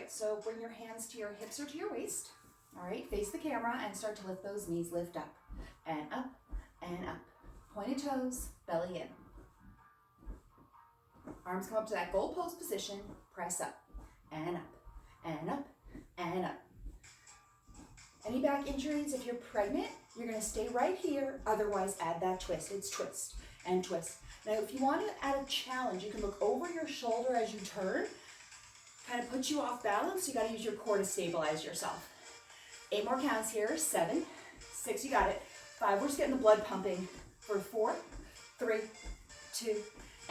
right, so bring your hands to your hips or to your waist. All right, face the camera and start to lift those knees. Lift up and up and up. Pointed toes, belly in. Arms come up to that goal pose position. Press up and up and up and up. Any back injuries, if you're pregnant, you're gonna stay right here. Otherwise, add that twist. It's twist and twist. Now, if you want to add a challenge, you can look over your shoulder as you turn. Kind of puts you off balance. You gotta use your core to stabilize yourself. 8 more counts here. 7, 6, you got it. 5, we're just getting the blood pumping. For 4, 3, 2,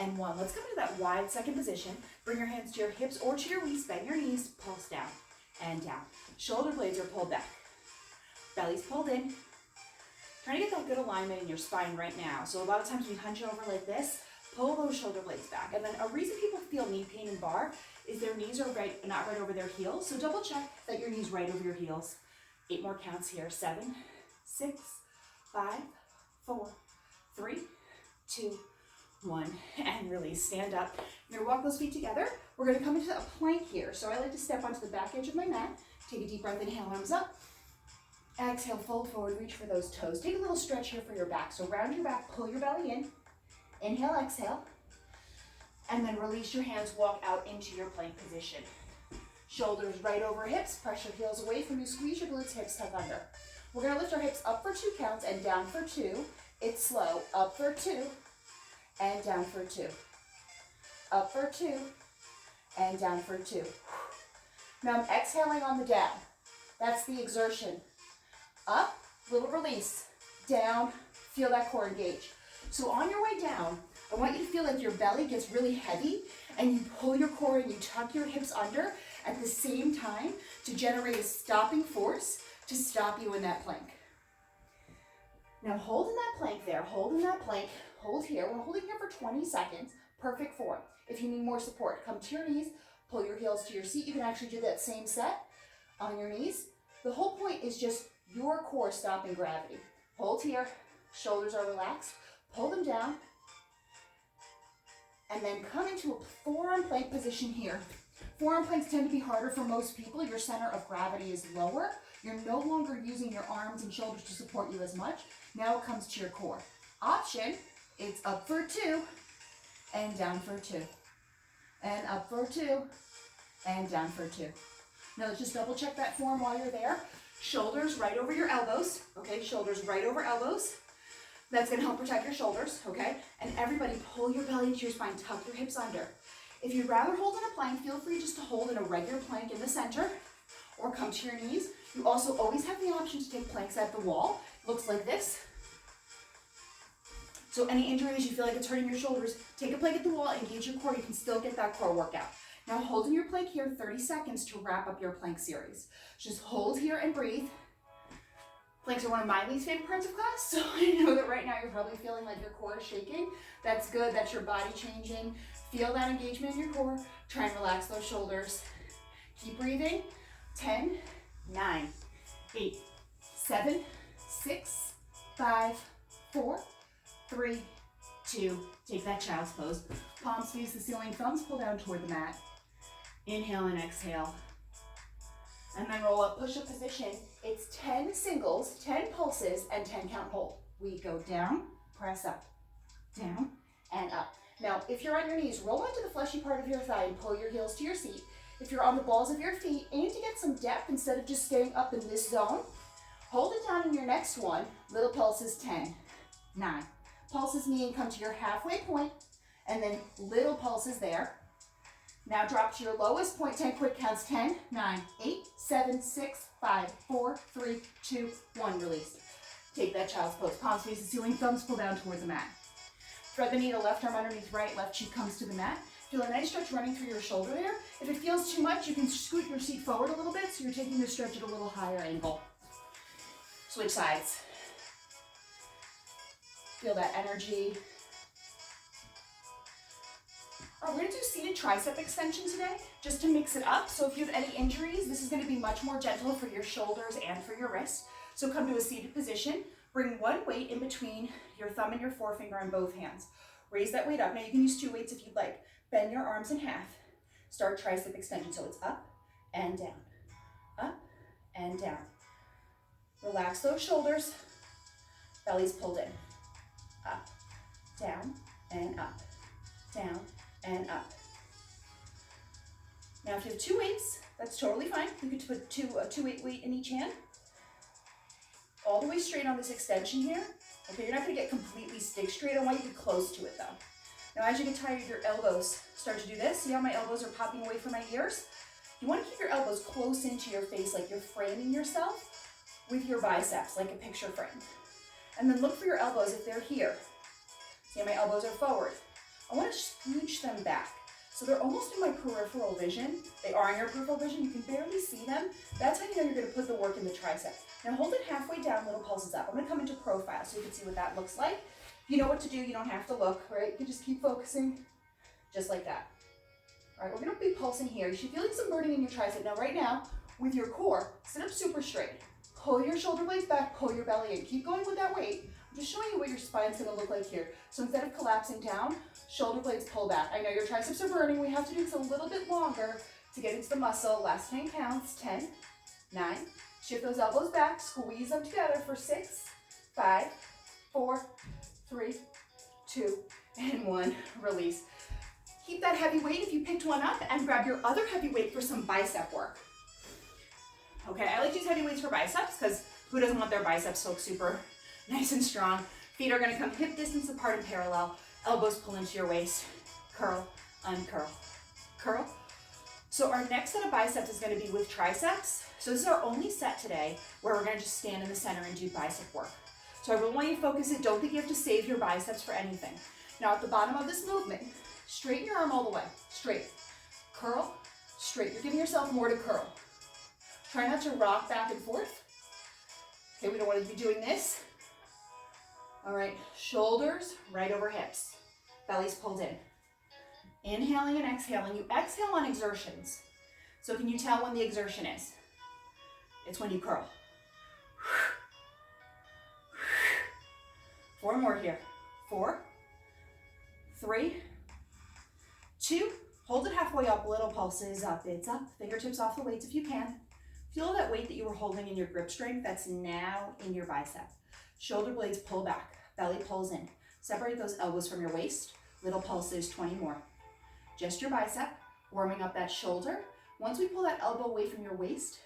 and 1. Let's come into that wide second position. Bring your hands to your hips or to your waist. Bend your knees. Pulse down and down. Shoulder blades are pulled back. Belly's pulled in. Trying to get that good alignment in your spine right now. So a lot of times when you hunch over like this, pull those shoulder blades back. And then a reason people feel knee pain in bar is their knees are not right over their heels. So double check that your knee's right over your heels. 8 more counts here. 7, 6, 5, 4, 3, 2, 1, and release. Stand up. You're gonna walk those feet together. We're gonna come into a plank here. So I like to step onto the back edge of my mat. Take a deep breath, inhale, arms up. Exhale, fold forward, reach for those toes. Take a little stretch here for your back. So round your back, pull your belly in. Inhale, exhale. And then release your hands, walk out into your plank position. Shoulders right over hips, press your heels away from you, squeeze your glutes, hips tuck under. We're gonna lift our hips up for 2 counts and down for 2. It's slow, up for 2 and down for 2. Up for 2 and down for 2. Now I'm exhaling on the down. That's the exertion. Up, little release, down, feel that core engage. So on your way down, I want you to feel like your belly gets really heavy and you pull your core and you tuck your hips under at the same time to generate a stopping force to stop you in that plank. Now hold in that plank there, hold in that plank, hold here. We're holding here for 20 seconds, perfect form. If you need more support, come to your knees, pull your heels to your seat. You can actually do that same set on your knees. The whole point is just your core stopping gravity. Hold here, shoulders are relaxed, pull them down, and then come into a forearm plank position here. Forearm planks tend to be harder for most people. Your center of gravity is lower. You're no longer using your arms and shoulders to support you as much. Now it comes to your core. Option, it's up for 2 and down for 2. And up for 2 and down for 2. Now let's just double check that form while you're there. Shoulders right over your elbows, okay? Shoulders right over elbows. That's gonna help protect your shoulders, okay? And everybody pull your belly into your spine, tuck your hips under. If you'd rather hold in a plank, feel free just to hold in a regular plank in the center or come to your knees. You also always have the option to take planks at the wall. Looks like this. So any injuries, you feel like it's hurting your shoulders, take a plank at the wall, engage your core, you can still get that core workout. Now hold in your plank here 30 seconds to wrap up your plank series. Just hold here and breathe. Planks are one of my least favorite parts of class, so I know that right now you're probably feeling like your core is shaking. That's good, that's your body changing. Feel that engagement in your core. Try and relax those shoulders. Keep breathing. 10, 9, 8, 7, 6, 5, 4, 3, 2. Take that child's pose. Palms face the ceiling, thumbs pull down toward the mat. Inhale and exhale. And then roll up, push-up position. It's 10 singles, 10 pulses, and 10 count hold. We go down, press up, down, and up. Now, if you're on your knees, roll onto the fleshy part of your thigh and pull your heels to your seat. If you're on the balls of your feet, aim to get some depth instead of just staying up in this zone. Hold it down in your next one. Little pulses, 10, 9. Pulses meaning come to your halfway point, and then little pulses there. Now drop to your lowest point, 10 quick counts, 10, 9, 8, 7, 6, 5, 4, 3, 2, 1, release. Take that child's pose. Palms face the ceiling, thumbs pull down towards the mat. Thread the needle, left arm underneath right, left cheek comes to the mat. Feel a nice stretch running through your shoulder there. If it feels too much, you can scoot your seat forward a little bit so you're taking the stretch at a little higher angle. Switch sides. Feel that energy. We're going to do seated tricep extension today, just to mix it up. So if you have any injuries, this is going to be much more gentle for your shoulders and for your wrists. So come to a seated position. Bring one weight in between your thumb and your forefinger on both hands. Raise that weight up. Now you can use 2 weights if you'd like. Bend your arms in half. Start tricep extension. So it's up and down, up and down. Relax those shoulders, belly's pulled in, up, down, and up, down, and up. Now if you have 2 weights, that's totally fine. You could put a 2 weight in each hand. All the way straight on this extension here. Okay, you're not gonna get completely stick straight. I want you to get close to it though. Now as you get tired, your elbows start to do this. See how my elbows are popping away from my ears? You wanna keep your elbows close into your face like you're framing yourself with your biceps, like a picture frame. And then look for your elbows if they're here. See how my elbows are forward. I wanna scooch them back. So they're almost in my peripheral vision. They are in your peripheral vision. You can barely see them. That's how you know you're gonna put the work in the tricep. Now hold it halfway down, little pulses up. I'm gonna come into profile so you can see what that looks like. If you know what to do, you don't have to look, right? You can just keep focusing, just like that. All right, we're gonna be pulsing here. You should be feeling some burning in your tricep. Now right now, with your core, sit up super straight. Pull your shoulder blades back, pull your belly in. Keep going with that weight. I'm just showing you what your spine's gonna look like here. So instead of collapsing down, shoulder blades pull back. I know your triceps are burning. We have to do this a little bit longer to get into the muscle. Last 10 counts, 10, 9. Shift those elbows back, squeeze them together for 6, 5, 4, 3, 2, and 1. Release. Keep that heavy weight if you picked one up and grab your other heavy weight for some bicep work. Okay, I like to use heavy weights for biceps because who doesn't want their biceps to look super nice and strong? Feet are gonna come hip distance apart and parallel. Elbows pull into your waist. Curl, uncurl, curl. So our next set of biceps is gonna be with triceps. So this is our only set today where we're gonna just stand in the center and do bicep work. So I really want you to focus it. Don't think you have to save your biceps for anything. Now at the bottom of this movement, straighten your arm all the way, straight. Curl, straight. You're giving yourself more to curl. Try not to rock back and forth. Okay, we don't want to be doing this. All right, shoulders right over hips. Belly's pulled in. Inhaling and exhaling. You exhale on exertions. So can you tell when the exertion is? It's when you curl. 4 more here. 4, 3, 2. Hold it halfway up, little pulses up. It's up. Fingertips off the weights if you can. Feel that weight that you were holding in your grip strength that's now in your bicep. Shoulder blades pull back. Belly pulls in. Separate those elbows from your waist. Little pulses, 20 more. Just your bicep, warming up that shoulder. Once we pull that elbow away from your waist,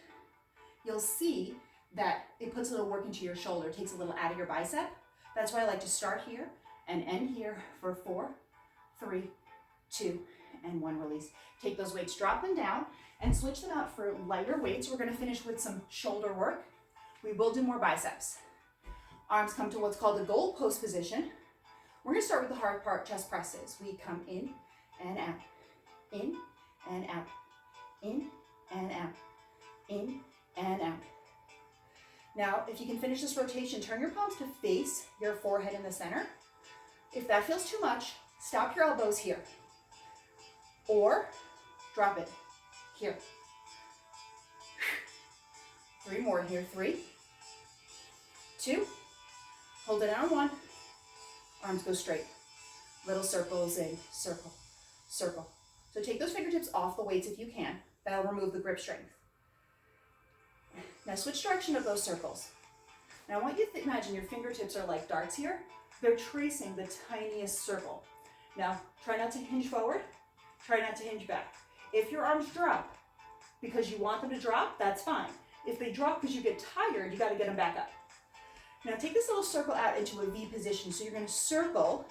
you'll see that it puts a little work into your shoulder, takes a little out of your bicep. That's why I like to start here and end here for 4, 3, 2, and 1. Release. Take those weights, drop them down, and switch them out for lighter weights. We're gonna finish with some shoulder work. We will do more biceps. Arms come to what's called the goalpost position. We're gonna start with the hard part, chest presses. We come in and out, in and out, in and out, in and out. Now, if you can finish this rotation, turn your palms to face your forehead in the center. If that feels too much, stop your elbows here. Or drop it here. 3 more here. 3, 2, hold it down. 1. Arms go straight. Little circles in, circle, circle. So take those fingertips off the weights if you can. That'll remove the grip strength. Now switch direction of those circles. Now I want you to imagine your fingertips are like darts here. They're tracing the tiniest circle. Now try not to hinge forward. Try not to hinge back. If your arms drop because you want them to drop, that's fine. If they drop because you get tired, you got to get them back up. Now take this little circle out into a V position. So you're going to circle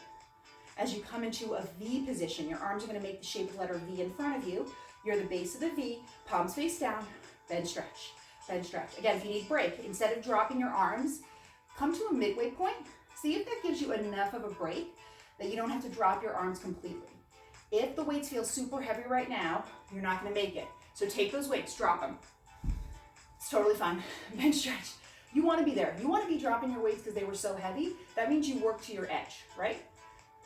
as you come into a V position. Your arms are going to make the shape of the letter V in front of you. You're the base of the V, palms face down, bend, stretch, bend, stretch. Again, if you need break, instead of dropping your arms, come to a midway point. See if that gives you enough of a break that you don't have to drop your arms completely. If the weights feel super heavy right now, you're not going to make it. So take those weights, drop them. It's totally fine. Bench stretch. You want to be there. You want to be dropping your weights because they were so heavy. That means you work to your edge, right?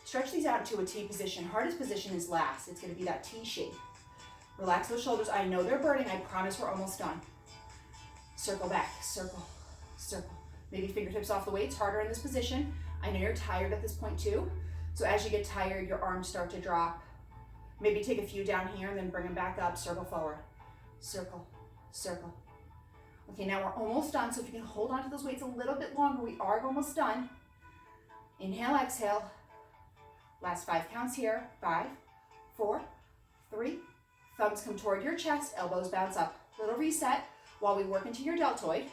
Stretch these out into a T position. Hardest position is last. It's going to be that T shape. Relax those shoulders. I know they're burning. I promise we're almost done. Circle back, circle, circle. Maybe fingertips off the weights, harder in this position. I know you're tired at this point too. So as you get tired, your arms start to drop. Maybe take a few down here and then bring them back up, circle forward, circle, circle. Okay, now we're almost done, so if you can hold on to those weights a little bit longer, we are almost done. Inhale, exhale. Last 5 counts here. 5, 4, 3. Thumbs come toward your chest, elbows bounce up. Little reset while we work into your deltoid.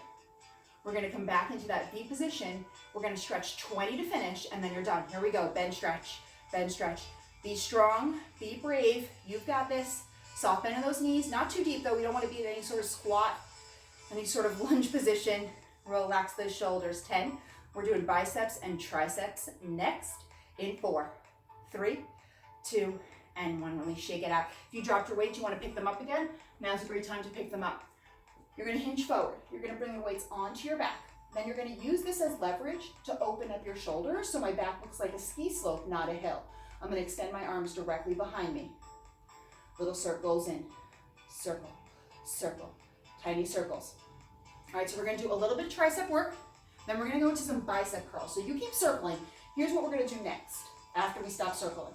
We're gonna come back into that V position. We're gonna stretch 20 to finish, and then you're done. Here we go, bend, stretch, bend, stretch. Be strong, be brave, you've got this. Soft bend in those knees, not too deep though. We don't wanna be in any sort of squat, any sort of lunge position. Relax those shoulders. 10, we're doing biceps and triceps next. In 4, 3, 2, and 1. Release, shake it out. If you dropped your weight, you wanna pick them up again, now's a great time to pick them up. You're gonna hinge forward. You're gonna bring the weights onto your back. Then you're gonna use this as leverage to open up your shoulders so my back looks like a ski slope, not a hill. I'm gonna extend my arms directly behind me. Little circles in, circle, circle, tiny circles. All right, so we're gonna do a little bit of tricep work, then we're gonna go into some bicep curls. So you keep circling. Here's what we're gonna do next after we stop circling.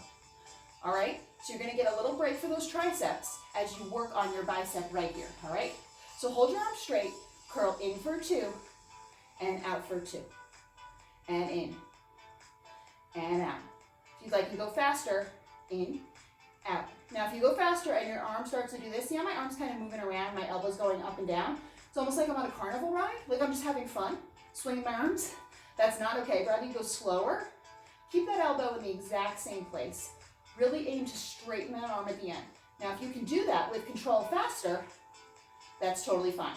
All right, so you're gonna get a little break for those triceps as you work on your bicep right here, all right? So hold your arms straight, curl in for 2, and out for 2. And in, and out. If you'd like to go faster, in, out. Now if you go faster and your arm starts to do this, see how my arm's kind of moving around, my elbows going up and down? It's almost like I'm on a carnival ride, like I'm just having fun, swinging my arms. That's not okay. Rather you go slower, keep that elbow in the exact same place. Really aim to straighten that arm at the end. Now if you can do that with control faster, that's totally fine.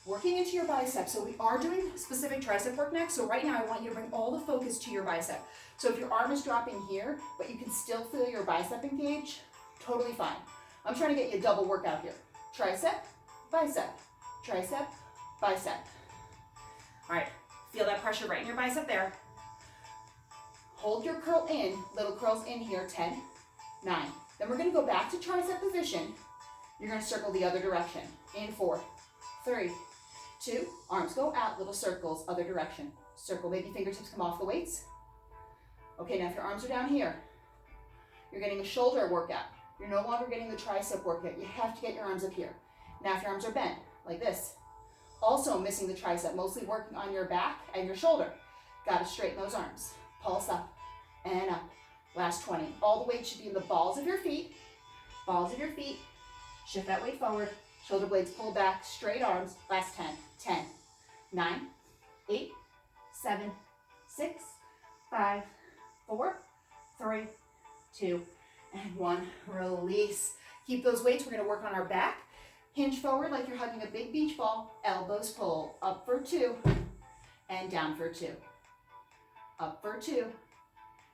Working into your bicep. So we are doing specific tricep work next. So right now I want you to bring all the focus to your bicep. So if your arm is dropping here, but you can still feel your bicep engage, totally fine. I'm trying to get you a double workout here. Tricep, bicep, tricep, bicep. All right, feel that pressure right in your bicep there. Hold your curl in, little curls in here, 10, 9. Then we're gonna go back to tricep position. You're gonna circle the other direction. In 4, 3, 2, arms go out, little circles, other direction. Circle, maybe fingertips come off the weights. Okay, now if your arms are down here, you're getting a shoulder workout. You're no longer getting the tricep workout. You have to get your arms up here. Now if your arms are bent, like this, also missing the tricep, mostly working on your back and your shoulder. Gotta straighten those arms. Pulse up and up. Last 20. All the weight should be in the balls of your feet. Balls of your feet. Shift that weight forward. Shoulder blades pull back. Straight arms. Last 10. 10, 9, 8, 7, 6, 5, 4, 3, 2, and 1. Release. Keep those weights. We're going to work on our back. Hinge forward like you're hugging a big beach ball. Elbows pull. Up for 2 and down for 2. Up for 2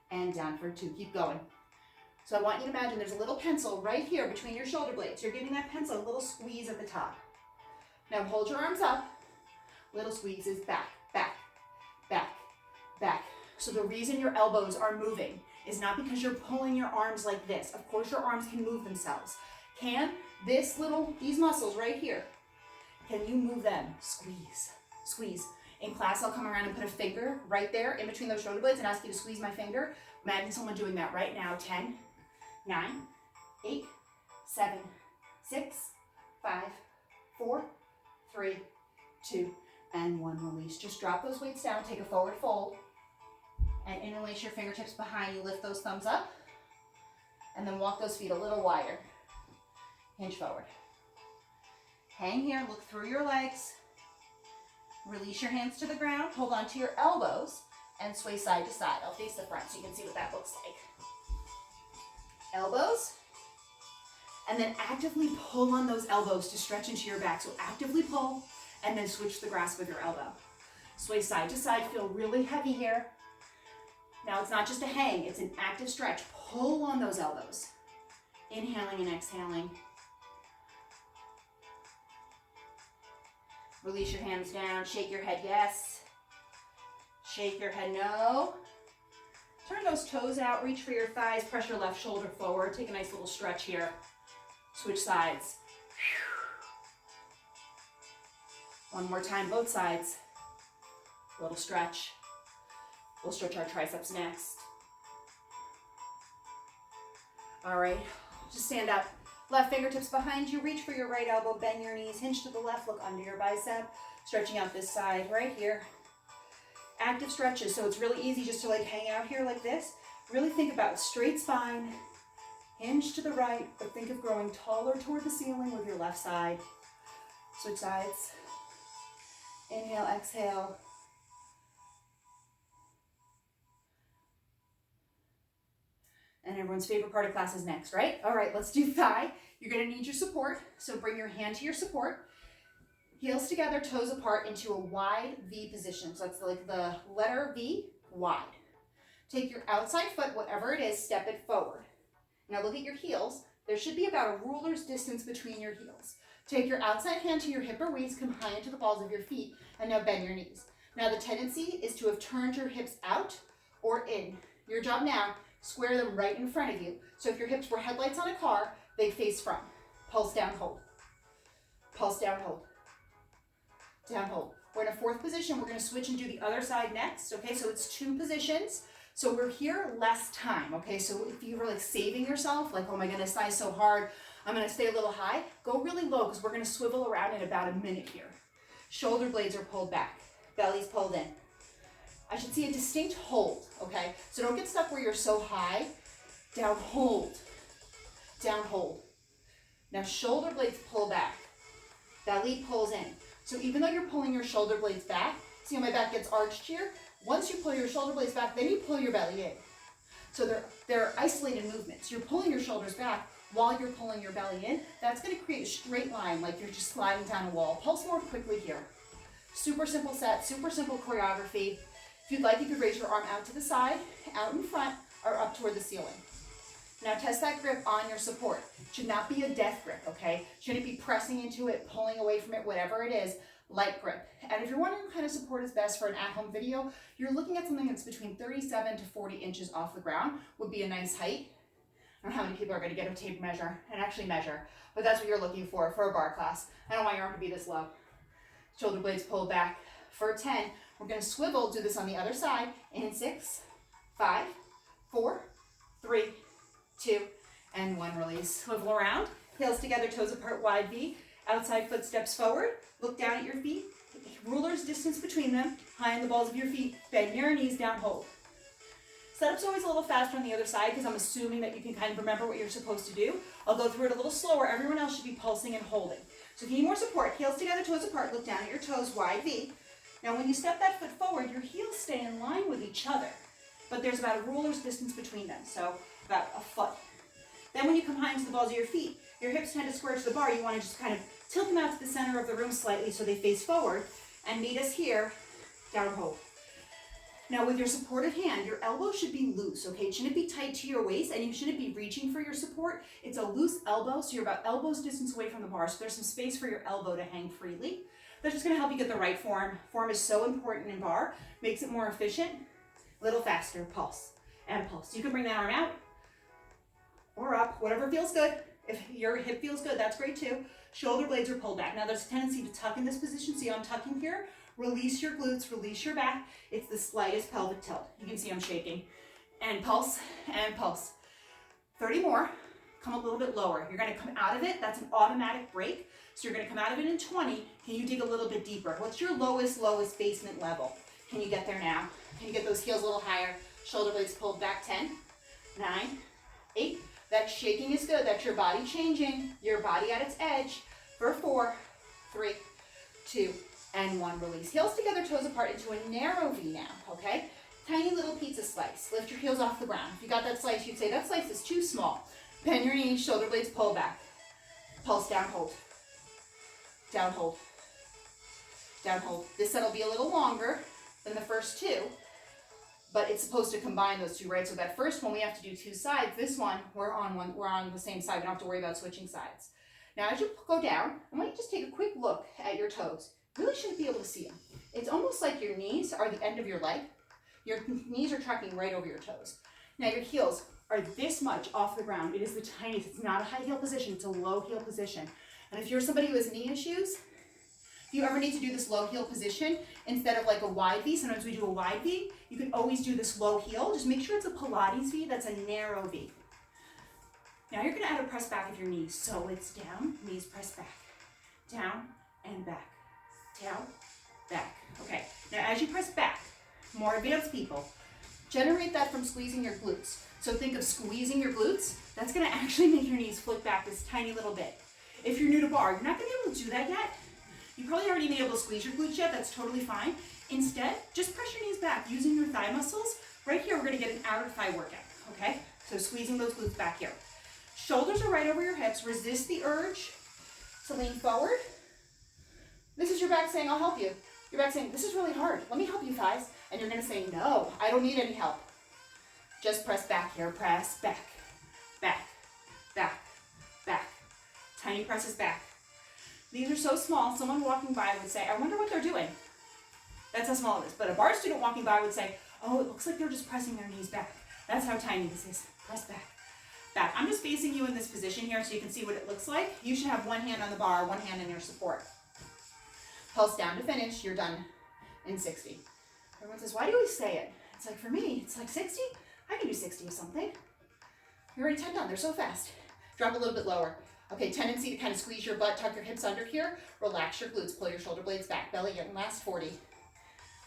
and down for 2. Keep going. So I want you to imagine there's a little pencil right here between your shoulder blades. You're giving that pencil a little squeeze at the top. Now hold your arms up. Little squeezes back, back, back, back. So the reason your elbows are moving is not because you're pulling your arms like this. Of course your arms can move themselves. Can these muscles right here, can you move them? Squeeze, squeeze. In class, I'll come around and put a finger right there in between those shoulder blades and ask you to squeeze my finger. Imagine someone doing that right now. 10, 9, 8, 7, 6, 5, 4, 3, 2, and 1. Release. Just drop those weights down. Take a forward fold. And interlace your fingertips behind you. Lift those thumbs up. And then walk those feet a little wider. Hinge forward. Hang here. Look through your legs. Release your hands to the ground. Hold on to your elbows and sway side to side. I'll face the front so you can see what that looks like. Elbows. And then actively pull on those elbows to stretch into your back. So actively pull and then switch the grasp with your elbow. Sway side to side. Feel really heavy here. Now it's not just a hang. It's an active stretch. Pull on those elbows. Inhaling and exhaling. Release your hands down. Shake your head, yes. Shake your head, no. Turn those toes out. Reach for your thighs. Press your left shoulder forward. Take a nice little stretch here. Switch sides. One more time, both sides. A little stretch. We'll stretch our triceps next. All right, just stand up. Left fingertips behind you, reach for your right elbow, bend your knees, hinge to the left, look under your bicep, stretching out this side right here. Active stretches, so it's really easy just to like hang out here like this. Really think about straight spine, hinge to the right, but think of growing taller toward the ceiling with your left side. Switch sides. Inhale, exhale. And everyone's favorite part of class is next, right? All right, let's do thigh. You're gonna need your support, so bring your hand to your support. Heels together, toes apart into a wide V position. So that's like the letter V, wide. Take your outside foot, whatever it is, step it forward. Now look at your heels. There should be about a ruler's distance between your heels. Take your outside hand to your hip or waist, come high into the balls of your feet, and now bend your knees. Now the tendency is to have turned your hips out or in. Your job now, square them right in front of you. So if your hips were headlights on a car, they face front. Pulse down, hold. Pulse down, hold. Down, hold. We're in a fourth position. We're going to switch and do the other side next. Okay, so it's 2 positions. So we're here less time. Okay, so if you were like saving yourself, like, oh my goodness, thighs so hard, I'm going to stay a little high, go really low because we're going to swivel around in about a minute here. Shoulder blades are pulled back. Belly's pulled in. I should see a distinct hold, okay? So don't get stuck where you're so high. Down, hold. Down, hold. Now shoulder blades pull back. Belly pulls in. So even though you're pulling your shoulder blades back, see how my back gets arched here? Once you pull your shoulder blades back, then you pull your belly in. So they're isolated movements. You're pulling your shoulders back while you're pulling your belly in. That's gonna create a straight line like you're just sliding down a wall. Pulse more quickly here. Super simple set, super simple choreography. If you'd like, you could raise your arm out to the side, out in front, or up toward the ceiling. Now test that grip on your support. It should not be a death grip, okay? Shouldn't be pressing into it, pulling away from it, whatever it is, light grip. And if you're wondering what kind of support is best for an at-home video, you're looking at something that's between 37 to 40 inches off the ground would be a nice height. I don't know how many people are gonna get a tape measure and actually measure, but that's what you're looking for a bar class. I don't want your arm to be this low. Shoulder blades pulled back. For 10, we're gonna swivel, do this on the other side, in 6, 5, 4, 3, 2, and 1, release. Swivel around, heels together, toes apart, wide V, outside foot steps forward, look down at your feet, ruler's distance between them, high on the balls of your feet, bend your knees down, hold. Setup's always a little faster on the other side because I'm assuming that you can kind of remember what you're supposed to do. I'll go through it a little slower. Everyone else should be pulsing and holding. So if you need more support, heels together, toes apart, look down at your toes, wide V. Now when you step that foot forward, your heels stay in line with each other, but there's about a ruler's distance between them, so about a foot. Then when you come high into the balls of your feet, your hips tend to square to the bar. You want to just kind of tilt them out to the center of the room slightly so they face forward, and meet us here, down, hold. Now with your supported hand, your elbow should be loose, okay? It shouldn't be tight to your waist, and you shouldn't be reaching for your support. It's a loose elbow, so you're about elbow's distance away from the bar, so there's some space for your elbow to hang freely. That's just gonna help you get the right form. Form is so important in bar, makes it more efficient. A little faster, pulse, and pulse. You can bring that arm out or up, whatever feels good. If your hip feels good, that's great too. Shoulder blades are pulled back. Now there's a tendency to tuck in this position. See how I'm tucking here? Release your glutes, release your back. It's the slightest pelvic tilt. You can see I'm shaking. And pulse, and pulse. 30 more, come a little bit lower. You're gonna come out of it, that's an automatic break. So you're gonna come out of it in 20. Can you dig a little bit deeper? What's your lowest basement level? Can you get there now? Can you get those heels a little higher? Shoulder blades pulled back, 10, 9, 8. That shaking is good, that's your body changing, your body at its edge. For 4, 3, 2, and 1, release. Heels together, toes apart into a narrow V now, okay? Tiny little pizza slice. Lift your heels off the ground. If you got that slice, you'd say that slice is too small. Bend your knees, shoulder blades pull back. Pulse down, hold. Down, hold. Down, hold. This set will be a little longer than the first 2, but it's supposed to combine those 2, right? So that first one, we have to do 2 sides. This one, we're on the same side. We don't have to worry about switching sides. Now, as you go down, I want you to just take a quick look at your toes. Really shouldn't be able to see them. It's almost like your knees are the end of your leg. Your knees are tracking right over your toes. Now your heels are this much off the ground. It is the tiniest. It's not a high heel position. It's a low heel position. And if you're somebody who has knee issues, if you ever need to do this low heel position, instead of like a wide V, sometimes we do a wide V, you can always do this low heel. Just make sure it's a Pilates V that's a narrow V. Now you're gonna add a press back of your knees. So it's down, knees press back. Down and back. Down, back. Okay, now as you press back, more advanced people, generate that from squeezing your glutes. So think of squeezing your glutes. That's gonna actually make your knees flick back this tiny little bit. If you're new to bar, you're not gonna be able to do that yet. You probably already been able to squeeze your glutes yet, that's totally fine. Instead, just press your knees back using your thigh muscles. Right here, we're gonna get an outer thigh workout, okay? So squeezing those glutes back here. Shoulders are right over your hips. Resist the urge to lean forward. This is your back saying, I'll help you. Your back saying, this is really hard. Let me help you, thighs. And you're gonna say, no, I don't need any help. Just press back here. Press back, back, back, back. Tiny presses back. These are so small, someone walking by would say, I wonder what they're doing. That's how small it is. But a bar student walking by would say, oh, it looks like they're just pressing their knees back. That's how tiny this is. Press back, back. I'm just facing you in this position here so you can see what it looks like. You should have one hand on the bar, one hand in your support. Pulse down to finish. You're done in 60. Everyone says, why do you always say it? It's like, for me, it's like 60. I can do 60 or something. You're already 10 done. They're so fast. Drop a little bit lower. Okay, tendency to kind of squeeze your butt, tuck your hips under here. Relax your glutes, pull your shoulder blades back. Belly in last 40.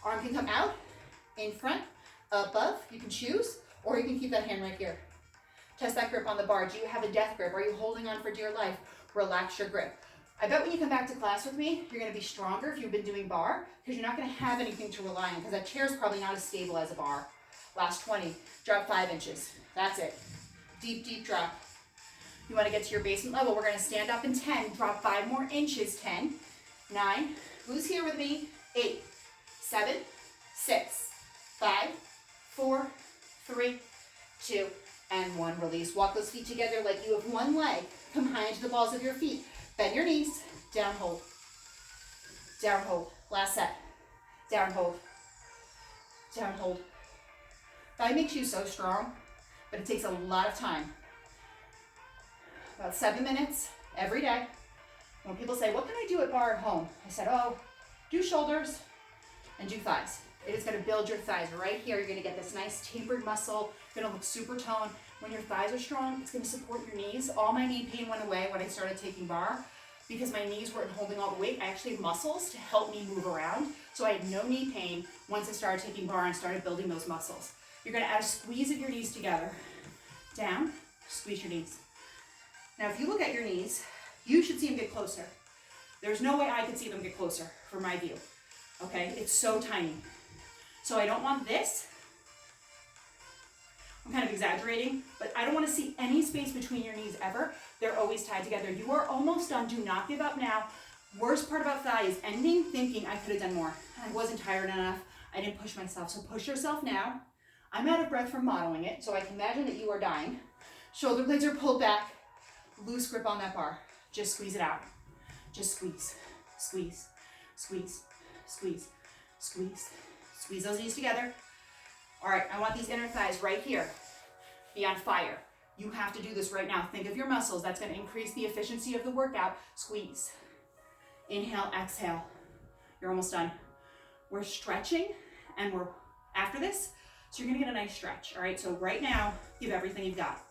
Arm can come out, in front, above. You can choose, or you can keep that hand right here. Test that grip on the bar. Do you have a death grip? Are you holding on for dear life? Relax your grip. I bet when you come back to class with me, you're gonna be stronger if you've been doing bar, because you're not gonna have anything to rely on, because that chair is probably not as stable as a bar. Last 20, drop 5 inches. That's it. Deep, deep drop. You wanna get to your basement level, we're gonna stand up in 10, drop 5 more inches, 10, 9, who's here with me? 8, 7, 6, 5, 4, 3, 2, and 1. Release. Walk those feet together like you have one leg. Come high into the balls of your feet. Bend your knees. Down, hold. Down, hold. Last set. Down, hold. Down, hold. That makes you so strong, but it takes a lot of time. About 7 minutes every day. When people say, what can I do at bar at home? I said, oh, do shoulders and do thighs. It is gonna build your thighs right here. You're gonna get this nice tapered muscle. You're gonna look super toned. When your thighs are strong, it's gonna support your knees. All my knee pain went away when I started taking bar because my knees weren't holding all the weight. I actually have muscles to help me move around. So I had no knee pain once I started taking bar and started building those muscles. You're gonna add a squeeze of your knees together. Down, squeeze your knees. Now, if you look at your knees, you should see them get closer. There's no way I could see them get closer from my view. Okay, it's so tiny. So I don't want this. I'm kind of exaggerating, but I don't want to see any space between your knees ever. They're always tied together. You are almost done. Do not give up now. Worst part about thigh is ending thinking I could have done more. I wasn't tired enough. I didn't push myself. So push yourself now. I'm out of breath from modeling it, so I can imagine that you are dying. Shoulder blades are pulled back. Loose grip on that bar. Just squeeze it out. Just squeeze, squeeze, squeeze, squeeze, squeeze. Squeeze those knees together. All right, I want these inner thighs right here. Be on fire. You have to do this right now. Think of your muscles. That's going to increase the efficiency of the workout. Squeeze. Inhale, exhale. You're almost done. We're stretching and we're after this, so you're going to get a nice stretch. All right, so right now, give everything you've got.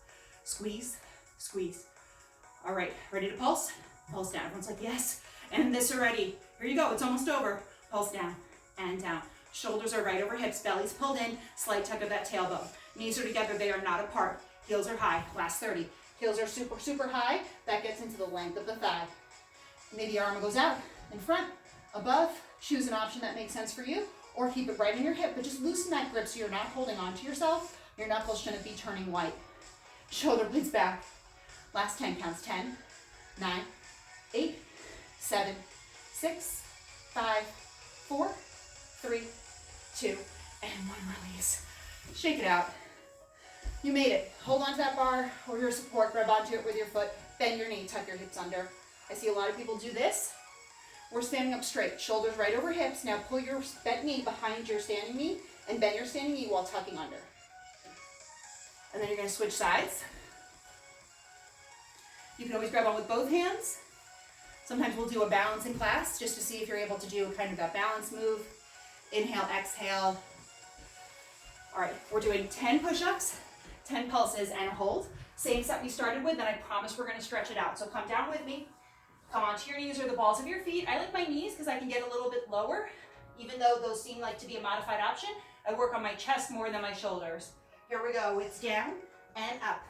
Squeeze, squeeze. All right, ready to pulse? Pulse down. Everyone's like, yes. And this already. Here you go. It's almost over. Pulse down and down. Shoulders are right over hips. Belly's pulled in. Slight tuck of that tailbone. Knees are together. They are not apart. Heels are high. Last 30. Heels are super, super high. That gets into the length of the thigh. Maybe your arm goes out, in front, above. Choose an option that makes sense for you, or keep it right in your hip, but just loosen that grip so you're not holding on to yourself. Your knuckles shouldn't be turning white. Shoulder blades back. Last 10 counts. 10, 9, 8, 7, 6, 5, 4, 3, 2, and 1. Release. Shake it out. You made it. Hold on to that bar or your support. Grab onto it with your foot. Bend your knee. Tuck your hips under. I see a lot of people do this. We're standing up straight. Shoulders right over hips. Now pull your bent knee behind your standing knee and bend your standing knee while tucking under. And then you're going to switch sides. You can always grab on with both hands. Sometimes we'll do a balancing class just to see if you're able to do kind of that balance move. Inhale, exhale. All right, we're doing 10 push-ups, 10 pulses, and a hold. Same set we started with, then I promise we're gonna stretch it out. So come down with me. Come onto your knees or the balls of your feet. I like my knees because I can get a little bit lower. Even though those seem like to be a modified option, I work on my chest more than my shoulders. Here we go, it's down and up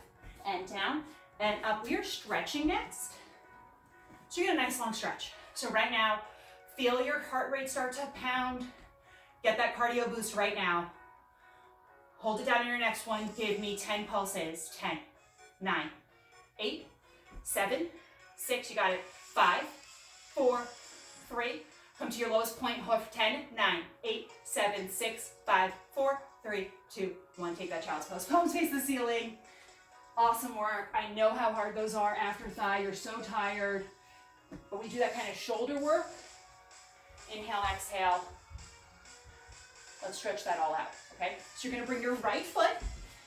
and down and up. We are stretching next. So you get a nice long stretch. So right now, feel your heart rate start to pound. Get that cardio boost right now. Hold it down in your next one. Give me 10 pulses. 10, 9, 8, 7, 6, you got it. 5, 4, 3, come to your lowest point, hold for 10, 9, 8, 7, 6, 5, 4, 3, 2, 1. Take that child's pose. Palms face the ceiling. Awesome work. I know how hard those are after thigh. You're so tired. But we do that kind of shoulder work. Inhale, exhale. Let's stretch that all out, okay? So you're gonna bring your right foot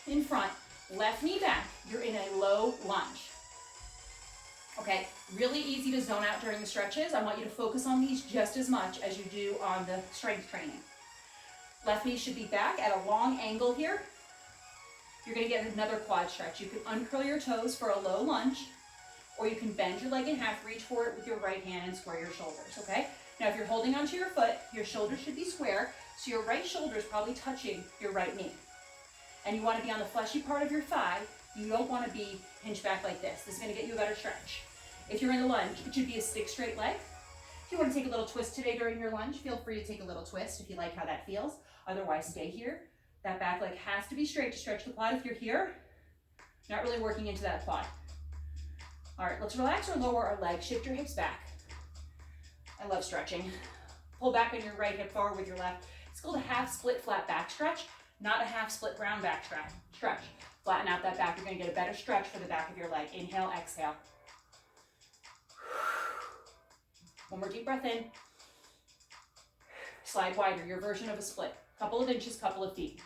in front, left knee back. You're in a low lunge. Okay, really easy to zone out during the stretches. I want you to focus on these just as much as you do on the strength training. Left knee should be back at a long angle here. You're gonna get another quad stretch. You can uncurl your toes for a low lunge, or you can bend your leg in half, reach for it with your right hand and square your shoulders, okay? Now if you're holding onto your foot, your shoulders should be square, so your right shoulder is probably touching your right knee. And you wanna be on the fleshy part of your thigh. You don't wanna be hinged back like this. This is gonna get you a better stretch. If you're in the lunge, it should be a stick straight leg. If you want to take a little twist today during your lunge, feel free to take a little twist if you like how that feels. Otherwise, stay here. That back leg has to be straight to stretch the quad. If you're here, not really working into that quad. All right, let's relax or lower our legs. Shift your hips back. I love stretching. Pull back on your right hip forward with your left. It's called a half split flat back stretch, not a half split round back stretch. Flatten out that back. You're going to get a better stretch for the back of your leg. Inhale, exhale. One more deep breath in. Slide wider, your version of a split. Couple of inches, couple of feet.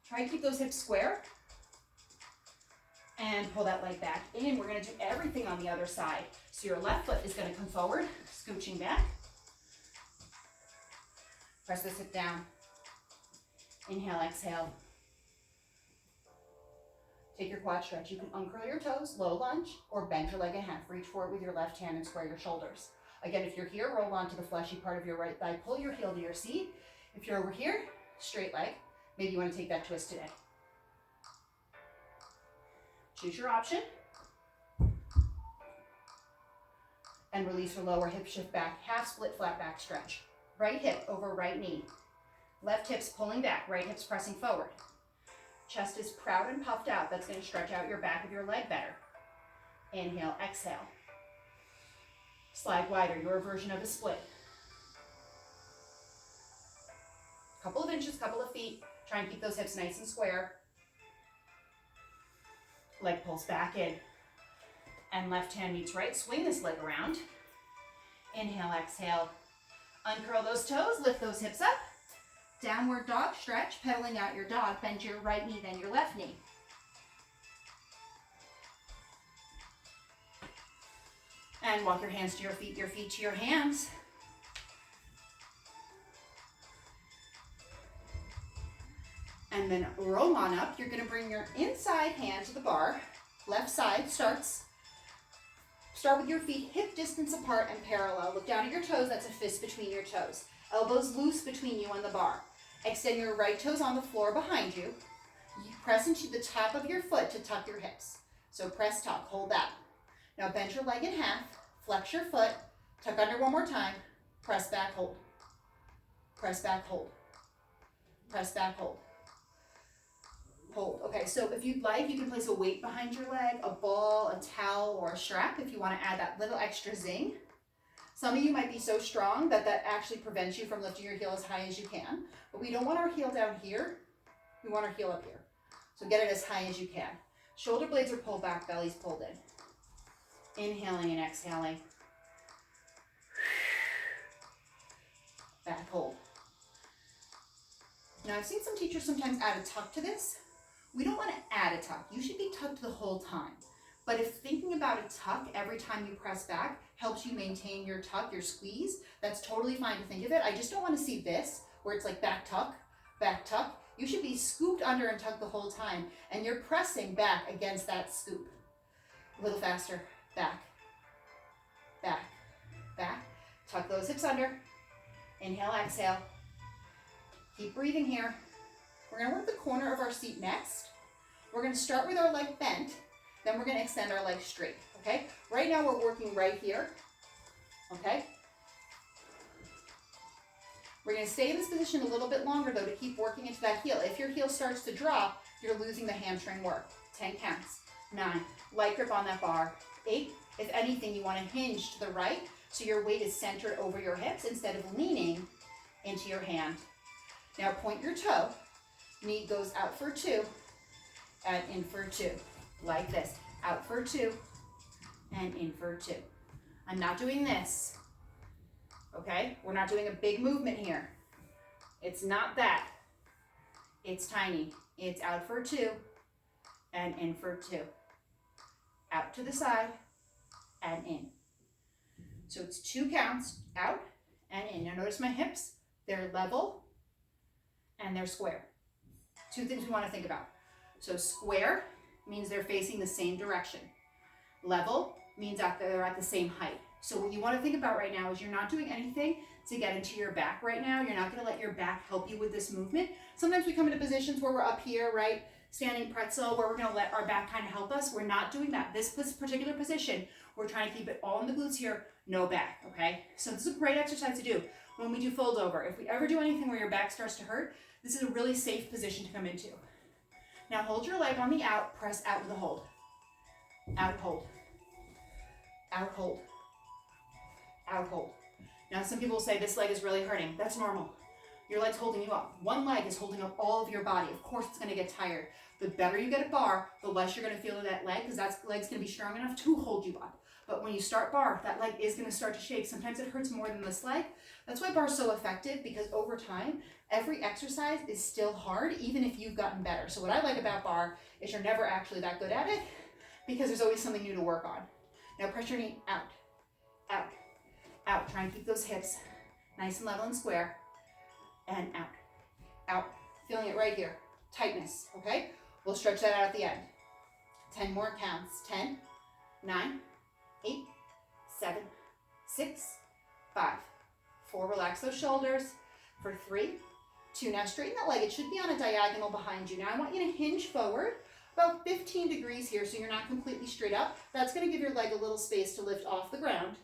Try to keep those hips square. And pull that leg back in. We're gonna do everything on the other side. So your left foot is gonna come forward, scooching back. Press this hip down. Inhale, exhale. Take your quad stretch. You can uncurl your toes, low lunge, or bend your leg in half. Reach forward with your left hand and square your shoulders. Again, if you're here, roll onto the fleshy part of your right thigh. Pull your heel to your seat. If you're over here, straight leg. Maybe you want to take that twist today. Choose your option. And release or lower hip shift back. Half split flat back stretch. Right hip over right knee. Left hip's pulling back, right hip's pressing forward. Chest is proud and puffed out. That's going to stretch out your back of your leg better. Inhale, exhale. Slide wider, your version of a split. Couple of inches, couple of feet. Try and keep those hips nice and square. Leg pulls back in. And left hand meets right. Swing this leg around. Inhale, exhale. Uncurl those toes, lift those hips up. Downward dog stretch, pedaling out your dog. Bend your right knee, then your left knee. And walk your hands to your feet to your hands. And then roll on up. You're gonna bring your inside hand to the bar. Left side starts. Start with your feet hip distance apart and parallel. Look down at your toes, that's a fist between your toes. Elbows loose between you and the bar. Extend your right toes on the floor behind you. You press into the top of your foot to tuck your hips. So press, tuck, hold that. Now bend your leg in half, flex your foot, tuck under one more time, press back, hold. Press back, hold. Press back, hold. Hold. Okay, so if you'd like, you can place a weight behind your leg, a ball, a towel, or a strap if you want to add that little extra zing. Some of you might be so strong that that actually prevents you from lifting your heel as high as you can. But we don't want our heel down here. We want our heel up here. So get it as high as you can. Shoulder blades are pulled back, belly's pulled in. Inhaling and exhaling. Back hold. Now I've seen some teachers sometimes add a tuck to this. We don't want to add a tuck. You should be tucked the whole time. But if thinking about a tuck every time you press back helps you maintain your tuck, your squeeze, that's totally fine to think of it. I just don't want to see this, where it's like back tuck, back tuck. You should be scooped under and tucked the whole time, and you're pressing back against that scoop. A little faster, back, back, back. Tuck those hips under. Inhale, exhale. Keep breathing here. We're gonna work the corner of our seat next. We're gonna start with our leg bent, then we're gonna extend our leg straight, okay? Right now we're working right here, okay? We're gonna stay in this position a little bit longer though to keep working into that heel. If your heel starts to drop, you're losing the hamstring work. 10 counts, 9, light grip on that bar, 8. If anything, you wanna hinge to the right so your weight is centered over your hips instead of leaning into your hand. Now point your toe, knee goes out for 2 and in for 2, like this. Out for 2 and in for 2. I'm not doing this, okay? We're not doing a big movement here. It's not that. It's tiny. It's out for 2 and in for 2. Out to the side and in. So it's 2 counts, out and in. Now notice my hips, they're level and they're square. 2 things we want to think about. So square means they're facing the same direction. Level means that they're at the same height. So what you want to think about right now is you're not doing anything to get into your back right now. You're not going to let your back help you with this movement. Sometimes we come into positions where we're up here, right? Standing pretzel, where we're going to let our back kind of help us. We're not doing that. This particular position, we're trying to keep it all in the glutes here, no back, okay? So this is a great exercise to do when we do fold over. If we ever do anything where your back starts to hurt, this is a really safe position to come into. Now hold your leg on the out, press out with a hold. Out, hold. Out, hold. Out, hold. Now some people will say this leg is really hurting. That's normal. Your leg's holding you up. One leg is holding up all of your body. Of course it's gonna get tired. The better you get at bar, the less you're gonna feel in that leg, because that leg's gonna be strong enough to hold you up. But when you start bar, that leg is gonna start to shake. Sometimes it hurts more than this leg. That's why bar's so effective, because over time, every exercise is still hard, even if you've gotten better. So what I like about bar is you're never actually that good at it, because there's always something new to work on. Now press your knee out, out, out. Try and keep those hips nice and level and square, and out, out. Feeling it right here, tightness, okay? We'll stretch that out at the end. 10 more counts. 10, 9, 8, 7, 6, 5, 4, relax those shoulders. For 3, 2, now straighten that leg. It should be on a diagonal behind you. Now I want you to hinge forward about 15 degrees here so you're not completely straight up. That's gonna give your leg a little space to lift off the ground.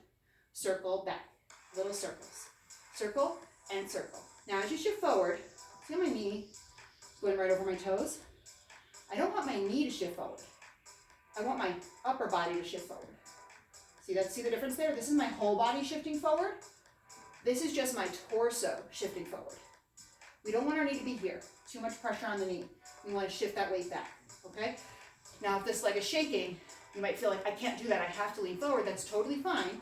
Circle back, little circles. Circle and circle. Now as you shift forward, see how my knee is going right over my toes? I don't want my knee to shift forward. I want my upper body to shift forward. See that? See the difference there? This is my whole body shifting forward. This is just my torso shifting forward. We don't want our knee to be here. Too much pressure on the knee. We want to shift that weight back, okay? Now if this leg is shaking, you might feel like, I can't do that, I have to lean forward. That's totally fine.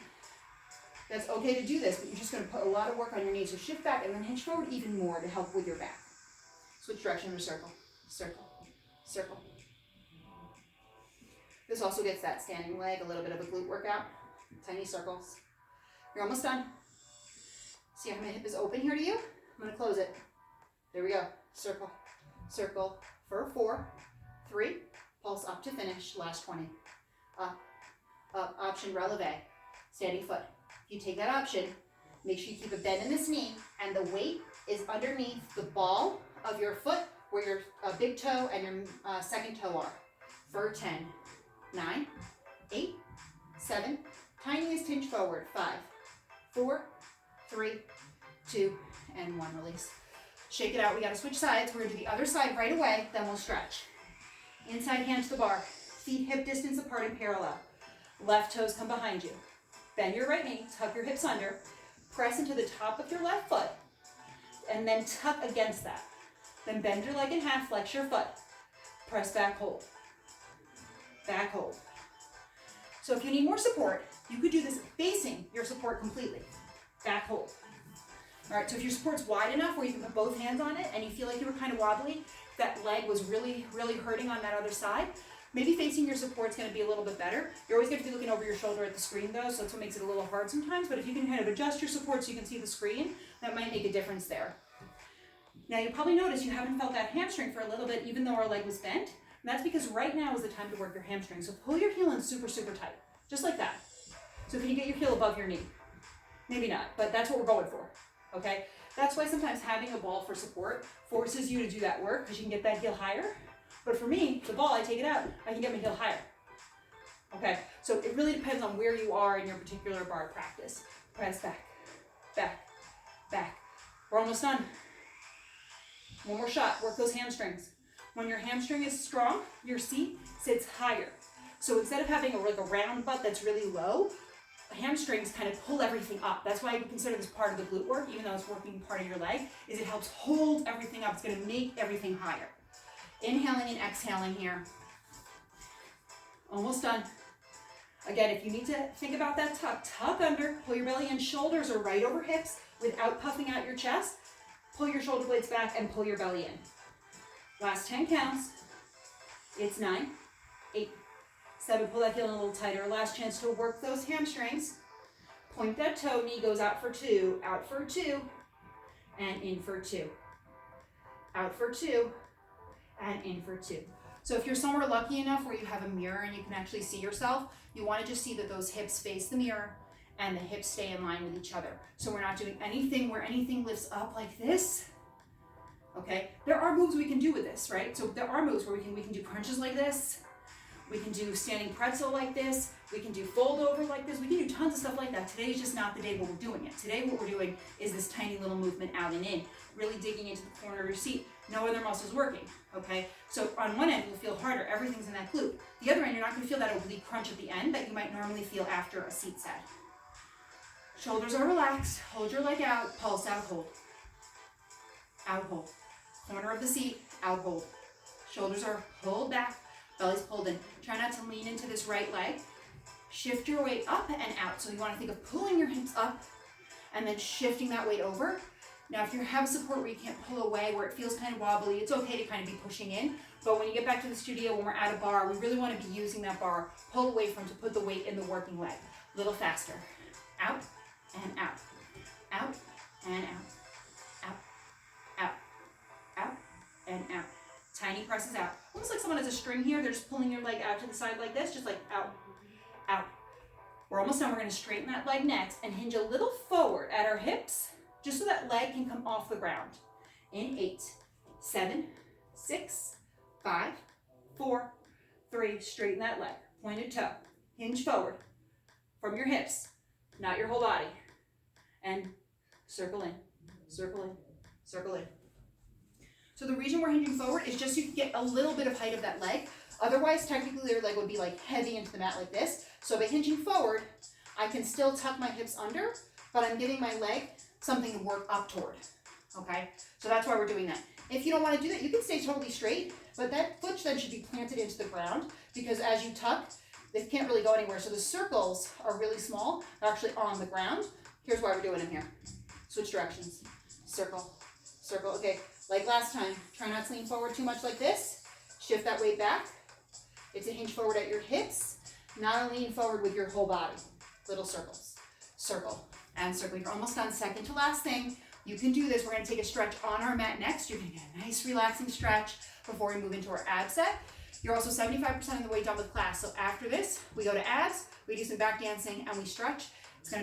That's okay to do this, but you're just going to put a lot of work on your knees. So shift back and then hinge forward even more to help with your back. Switch direction to circle, circle, circle. This also gets that standing leg, a little bit of a glute workout. Tiny circles. You're almost done. See how my hip is open here to you? I'm going to close it. There we go. Circle, circle for 4, 3, pulse up to finish, last 20. Up, up, option releve, standing foot. If you take that option, make sure you keep a bend in this knee and the weight is underneath the ball of your foot where your big toe and your second toe are. For 10, 9, 8, 7, tiniest hinge forward, 5, 4, 3, 2, and 1, release. Shake it out, we gotta switch sides. We're gonna do the other side right away, then we'll stretch. Inside hand to the bar, feet hip distance apart and parallel. Left toes come behind you. Bend your right knee, tuck your hips under, press into the top of your left foot, and then tuck against that. Then bend your leg in half, flex your foot. Press back, hold. Back, hold. So if you need more support, you could do this facing your support completely. Back, hold. All right, so if your support's wide enough where you can put both hands on it and you feel like you were kind of wobbly, that leg was really, really hurting on that other side, maybe facing your support's gonna be a little bit better. You're always gonna be looking over your shoulder at the screen though, so that's what makes it a little hard sometimes, but if you can kind of adjust your support so you can see the screen, that might make a difference there. Now you probably noticed you haven't felt that hamstring for a little bit, even though our leg was bent. And that's because right now is the time to work your hamstring. So pull your heel in super, super tight, just like that. So can you get your heel above your knee? Maybe not, but that's what we're going for, okay? That's why sometimes having a ball for support forces you to do that work, because you can get that heel higher. But for me, the ball, I take it out, I can get my heel higher. Okay, so it really depends on where you are in your particular bar practice. Press back, back, back. We're almost done. One more shot, work those hamstrings. When your hamstring is strong, your seat sits higher. So instead of having a round butt that's really low, hamstrings kind of pull everything up. That's why I consider this part of the glute work, even though it's working part of your leg, is it helps hold everything up. It's gonna make everything higher. Inhaling and exhaling here. Almost done. Again, if you need to think about that tuck under, pull your belly in, shoulders are right over hips without puffing out your chest. Pull your shoulder blades back and pull your belly in. Last 10 counts. It's 9, 8, 7, pull that heel in a little tighter. Last chance to work those hamstrings. Point that toe, knee goes out for 2, out for 2, and in for 2. Out for 2, and in for 2. So if you're somewhere lucky enough where you have a mirror and you can actually see yourself, you want to just see that those hips face the mirror and the hips stay in line with each other. So we're not doing anything where anything lifts up like this. Okay, there are moves we can do with this, right? So there are moves where we can do crunches like this. We can do standing pretzel like this. We can do fold over like this. We can do tons of stuff like that. Today's just not the day where we're doing it. Today what we're doing is this tiny little movement out and in, really digging into the corner of your seat. No other muscles working, okay? So on one end, you'll feel harder. Everything's in that glute. The other end, you're not gonna feel that oblique crunch at the end that you might normally feel after a seat set. Shoulders are relaxed. Hold your leg out. Pulse out, hold. Out, hold. Corner of the seat, out, hold. Shoulders are pulled back. Belly's pulled in. Try not to lean into this right leg. Shift your weight up and out. So you want to think of pulling your hips up and then shifting that weight over. Now, if you have support where you can't pull away, where it feels kind of wobbly, it's okay to kind of be pushing in. But when you get back to the studio, when we're at a bar, we really want to be using that bar, pull away from to put the weight in the working leg. A little faster. Out and out. Out and out. Out, out, out, and out. Tiny presses out. Almost like someone has a string here. They're just pulling your leg out to the side like this, just like out, out. We're almost done. We're going to straighten that leg next and hinge a little forward at our hips, just so that leg can come off the ground. In 8, 7, 6, 5, 4, 3. Straighten that leg. Pointed toe. Hinge forward from your hips, not your whole body. And circle in, circle in, circle in. So the reason we're hinging forward is just so you can get a little bit of height of that leg. Otherwise, technically, your leg would be like heavy into the mat like this. So by hinging forward, I can still tuck my hips under, but I'm giving my leg something to work up toward, okay? So that's why we're doing that. If you don't want to do that, you can stay totally straight, but that foot then should be planted into the ground, because as you tuck, they can't really go anywhere. So the circles are really small. They're actually on the ground. Here's why we're doing them here. Switch directions. Circle, circle. Okay, like last time, try not to lean forward too much like this. Shift that weight back. It's a hinge forward at your hips, not a lean forward with your whole body. Little circles. Circle and circle. You're almost done. Second to last thing. You can do this. We're going to take a stretch on our mat next. You're going to get a nice relaxing stretch before we move into our ab set. You're also 75% of the way done with class. So after this, we go to abs, we do some back dancing, and we stretch.